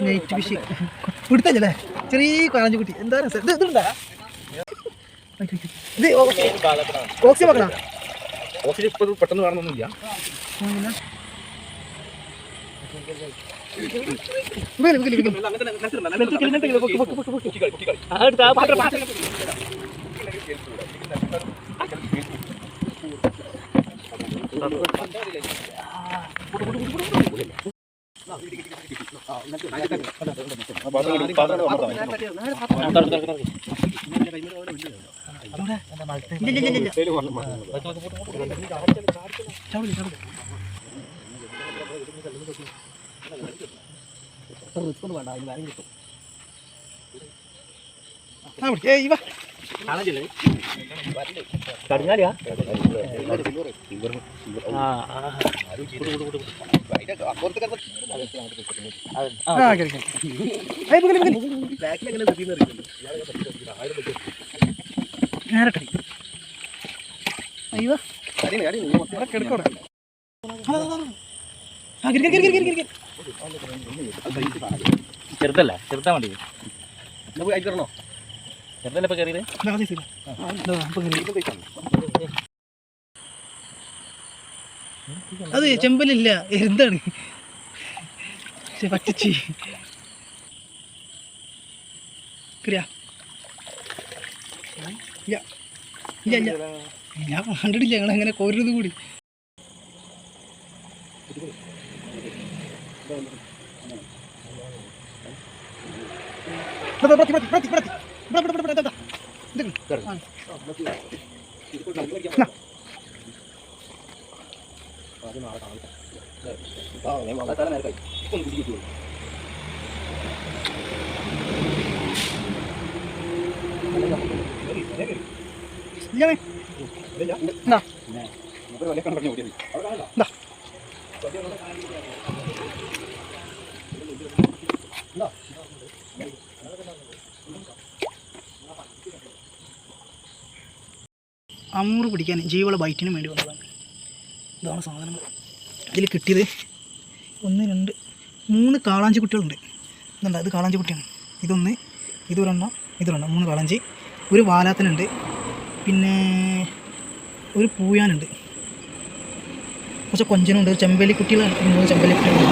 Night fish പിടുത്തല്ലേ ചെറിയ കാഞ്ചു കുട്ടി എന്താ ഇതുണ്ടാ ഇത് ഓക്സിജൻ വെക്കണ ഓക്സിജൻ ഇപ്പോൾ പെട്ടെന്ന് കാണുന്നൊന്നുമില്ല. ചെറുതല്ല ചെറുതാ വേണ്ടി ചെറുതല്ല ഇപ്പൊ കയറിയത്. അത് ചെമ്പലില്ല എന്താണ് പച്ചച്ചി ഇല്ല ഇല്ല ഇല്ല ഞാൻ കണ്ടിട്ടില്ല ഞങ്ങൾ അങ്ങനെ കോരുന്നത് കൂടി. അമൂറ് പിടിക്കാൻ ജീവള ബൈറ്റിനും വേണ്ടി വന്നതാണ്. ഇതാണ് സാധനങ്ങൾ ഇതിൽ കിട്ടിയത്. 1 2 3 കാളാഞ്ചി കുട്ടികളുണ്ട്. ഇതുണ്ട്, ഇത് കാളാഞ്ചി കുട്ടിയാണ്. ഇതൊന്ന്, ഇതൊരെണ്ണം, 3 കാളാഞ്ചി. ഒരു വാലാത്തനുണ്ട്, പിന്നെ ഒരു പൂയാനുണ്ട്, കുറച്ച് കൊഞ്ചനുണ്ട്, ഒരു ചെമ്പല്ലി കുട്ടികളാണ്, 3 ചെമ്പല്ലി കുട്ടികളുണ്ട്,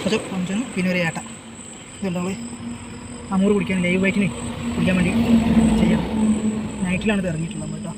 കുറച്ച് കൊഞ്ചനും, പിന്നെ ഒരു ഏട്ട. ഇതുണ്ട് നമ്മൾ അമൂറ് പിടിക്കാൻ ലൈവ് ബൈറ്റിന് പിടിക്കാൻ വേണ്ടി ചെയ്യാം. നൈറ്റിലാണ് ഇത് ഇറങ്ങിയിട്ടുള്ളത് കേട്ടോ.